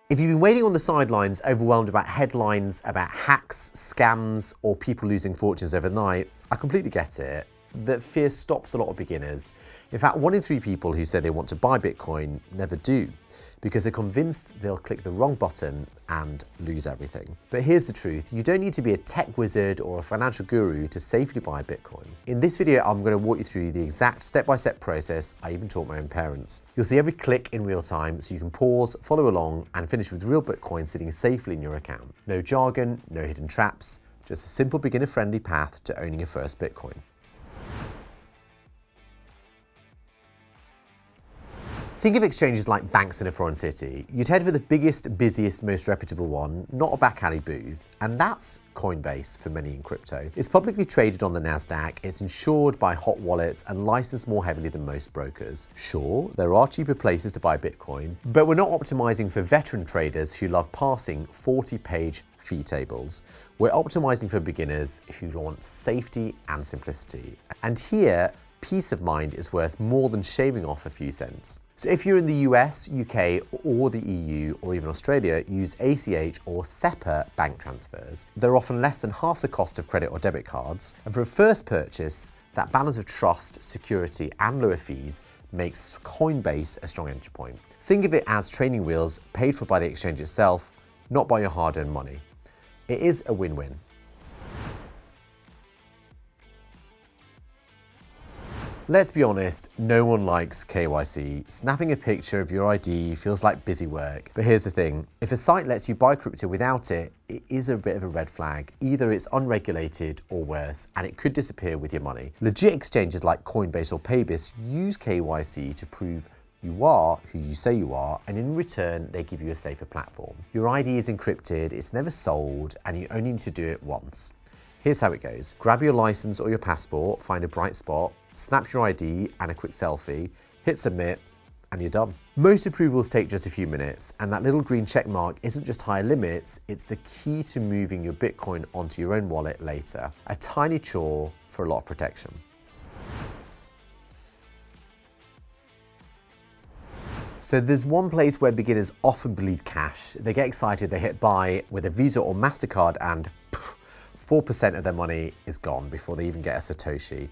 If you've been waiting on the sidelines, overwhelmed about headlines about hacks, scams, or people losing fortunes overnight, I completely get it. That fear stops a lot of beginners. In fact, 1 in 3 people who say they want to buy Bitcoin never do, because they're convinced they'll click the wrong button and lose everything. But here's the truth, you don't need to be a tech wizard or a financial guru to safely buy Bitcoin. In this video, I'm going to walk you through the exact step-by-step process I even taught my own parents. You'll see every click in real time, so you can pause, follow along, and finish with real Bitcoin sitting safely in your account. No jargon, no hidden traps, just a simple beginner-friendly path to owning your first Bitcoin. Think of exchanges like banks in a foreign city. You'd head for the biggest, busiest, most reputable one, not a back alley booth, and that's Coinbase for many in crypto. It's publicly traded on the NASDAQ, it's insured by hot wallets and licensed more heavily than most brokers. Sure, there are cheaper places to buy Bitcoin, but we're not optimizing for veteran traders who love parsing 40-page fee tables. We're optimizing for beginners who want safety and simplicity. And here, peace of mind is worth more than shaving off a few cents. So if you're in the US, UK, or the EU, or even Australia, use ACH or SEPA bank transfers. They're often less than half the cost of credit or debit cards, and for a first purchase, that balance of trust, security, and lower fees makes Coinbase a strong entry point. Think of it as training wheels paid for by the exchange itself, not by your hard-earned money. It is a win-win. Let's be honest, no one likes KYC. Snapping a picture of your ID feels like busy work. But here's the thing, if a site lets you buy crypto without it, it is a bit of a red flag. Either it's unregulated or worse, and it could disappear with your money. Legit exchanges like Coinbase or Paybis use KYC to prove you are who you say you are, and in return, they give you a safer platform. Your ID is encrypted, it's never sold, and you only need to do it once. Here's how it goes. Grab your license or your passport, find a bright spot, snap your ID and a quick selfie, hit submit, and you're done. Most approvals take just a few minutes, and that little green check mark isn't just higher limits, it's the key to moving your Bitcoin onto your own wallet later. A tiny chore for a lot of protection. So there's one place where beginners often bleed cash. They get excited, they hit buy with a Visa or MasterCard, and 4% of their money is gone before they even get a Satoshi.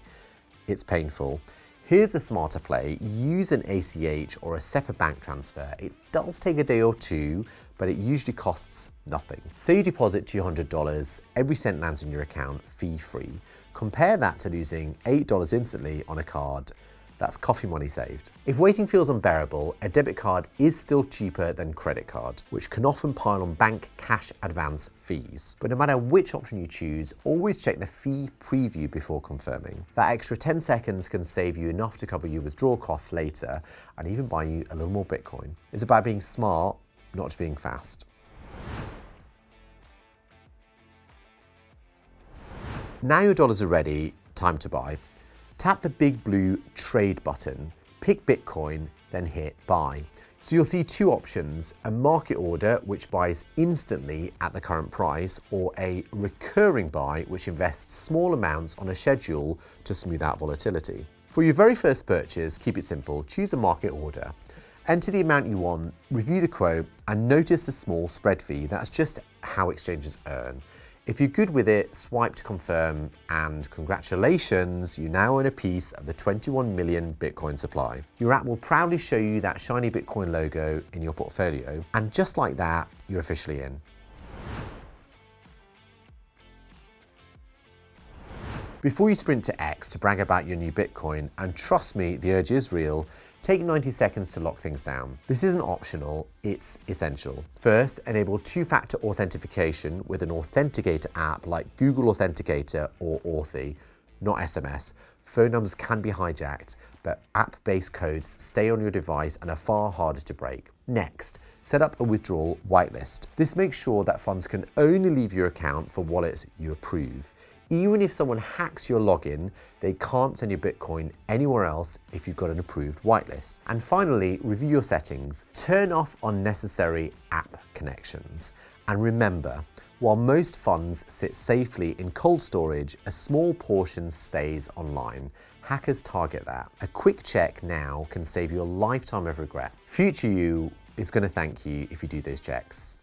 It's painful. Here's a smarter play. Use an ACH or a SEPA bank transfer. It does take a day or two, but it usually costs nothing. Say you deposit $200, every cent lands in your account fee-free. Compare that to losing $8 instantly on a card. That's coffee money saved. If waiting feels unbearable, a debit card is still cheaper than credit card, which can often pile on bank cash advance fees. But no matter which option you choose, always check the fee preview before confirming. That extra 10 seconds can save you enough to cover your withdrawal costs later and even buy you a little more Bitcoin. It's about being smart, not just being fast. Now your dollars are ready, time to buy. Tap the big blue trade button, pick Bitcoin, then hit buy. So you'll see two options, a market order, which buys instantly at the current price, or a recurring buy, which invests small amounts on a schedule to smooth out volatility. For your very first purchase, keep it simple, choose a market order. Enter the amount you want, review the quote, and notice the small spread fee. That's just how exchanges earn. If you're good with it, swipe to confirm, and congratulations, you now own a piece of the 21 million Bitcoin supply. Your app will proudly show you that shiny Bitcoin logo in your portfolio, and just like that, you're officially in. Before you sprint to X to brag about your new Bitcoin, and trust me, the urge is real, take 90 seconds to lock things down. This isn't optional, it's essential. First, enable two-factor authentication with an authenticator app like Google Authenticator or Authy, not SMS. Phone numbers can be hijacked, but app-based codes stay on your device and are far harder to break. Next, set up a withdrawal whitelist. This makes sure that funds can only leave your account for wallets you approve. Even if someone hacks your login, they can't send your Bitcoin anywhere else if you've got an approved whitelist. And finally, review your settings. Turn off unnecessary app connections. And remember, while most funds sit safely in cold storage, a small portion stays online. Hackers target that. A quick check now can save you a lifetime of regret. Future you is going to thank you if you do those checks.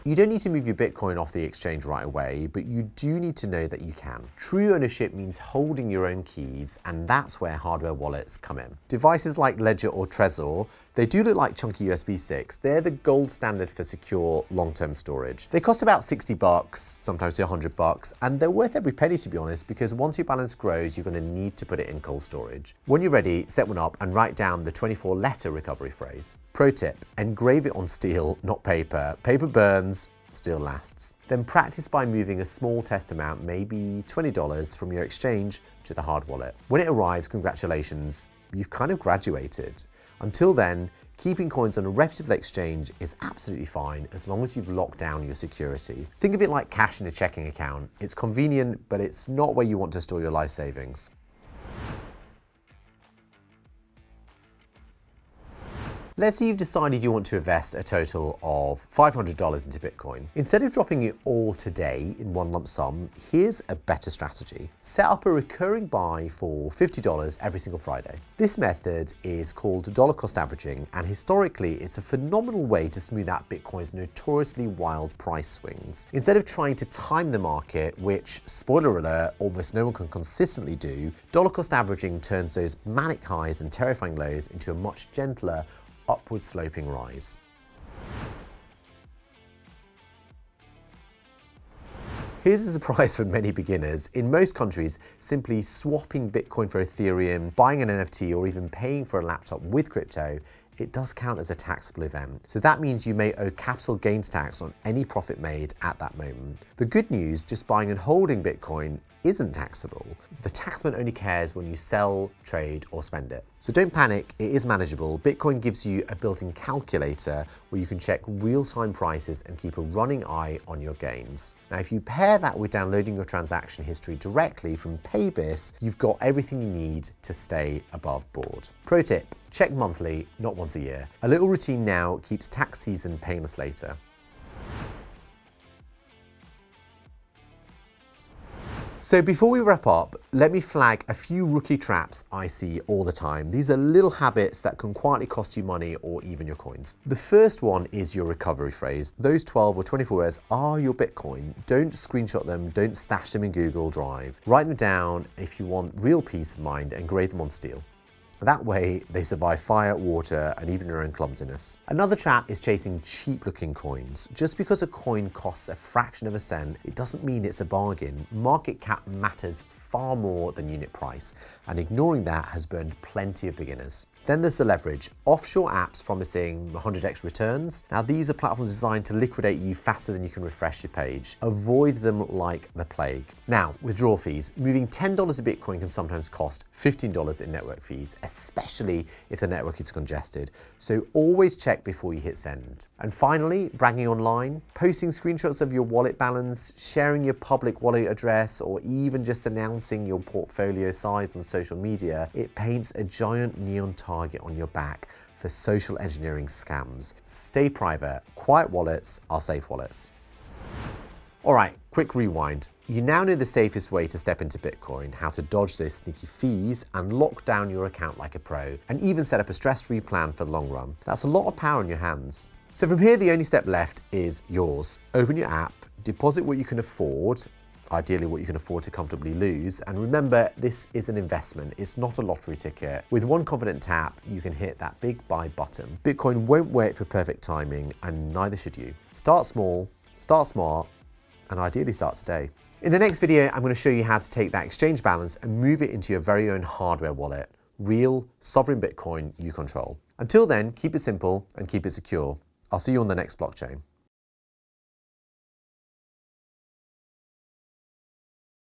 You don't need to move your Bitcoin off the exchange right away, but you do need to know that you can. True ownership means holding your own keys, and that's where hardware wallets come in. Devices like Ledger or Trezor, they do look like chunky USB sticks. They're the gold standard for secure long-term storage. They cost about 60 bucks, sometimes $100, and they're worth every penny, to be honest, because once your balance grows, you're going to need to put it in cold storage. When you're ready, set one up and write down the 24-letter recovery phrase. Pro tip, engrave it on steel, not paper. Paper burns, steel lasts. Then practice by moving a small test amount, maybe $20, from your exchange to the hard wallet. When it arrives, congratulations, you've kind of graduated. Until then, keeping coins on a reputable exchange is absolutely fine as long as you've locked down your security. Think of it like cash in a checking account. It's convenient, but it's not where you want to store your life savings. Let's say you've decided you want to invest a total of $500 into Bitcoin. Instead of dropping it all today in one lump sum, here's a better strategy. Set up a recurring buy for $50 every single Friday. This method is called dollar cost averaging, and historically it's a phenomenal way to smooth out Bitcoin's notoriously wild price swings. Instead of trying to time the market, which, spoiler alert, almost no one can consistently do, dollar cost averaging turns those manic highs and terrifying lows into a much gentler, upward sloping rise. Here's a surprise for many beginners. In most countries, simply swapping Bitcoin for Ethereum, buying an NFT, or even paying for a laptop with crypto, it does count as a taxable event. So that means you may owe capital gains tax on any profit made at that moment. The good news, just buying and holding Bitcoin isn't taxable. The taxman only cares when you sell, trade, or spend it. So don't panic, it is manageable. Bitcoin gives you a built-in calculator where you can check real-time prices and keep a running eye on your gains. Now, if you pair that with downloading your transaction history directly from Paybis, you've got everything you need to stay above board. Pro tip, check monthly, not once a year. A little routine now keeps tax season painless later. So before we wrap up, let me flag a few rookie traps I see all the time. These are little habits that can quietly cost you money or even your coins. The first one is your recovery phrase. Those 12 or 24 words are your Bitcoin. Don't screenshot them, don't stash them in Google Drive. Write them down if you want real peace of mind, and engrave them on steel. That way, they survive fire, water, and even your own clumsiness. Another trap is chasing cheap-looking coins. Just because a coin costs a fraction of a cent, it doesn't mean it's a bargain. Market cap matters far more than unit price, and ignoring that has burned plenty of beginners. Then there's the leverage. Offshore apps promising 100x returns. Now, these are platforms designed to liquidate you faster than you can refresh your page. Avoid them like the plague. Now, withdrawal fees. Moving $10 of Bitcoin can sometimes cost $15 in network fees, especially if the network is congested. So always check before you hit send. And finally, bragging online. Posting screenshots of your wallet balance, sharing your public wallet address, or even just announcing your portfolio size on social media, it paints a giant neon target on your back for social engineering scams. Stay private. Quiet wallets are safe wallets. All right, quick rewind. You now know the safest way to step into Bitcoin, how to dodge those sneaky fees and lock down your account like a pro, and even set up a stress-free plan for the long run. That's a lot of power in your hands. So from here, the only step left is yours. Open your app, deposit what you can afford, ideally what you can afford to comfortably lose. And remember, this is an investment. It's not a lottery ticket. With one confident tap, you can hit that big buy button. Bitcoin won't wait for perfect timing, and neither should you. Start small, start smart, and ideally start today. In the next video, I'm going to show you how to take that exchange balance and move it into your very own hardware wallet. Real, sovereign Bitcoin you control. Until then, keep it simple and keep it secure. I'll see you on the next blockchain.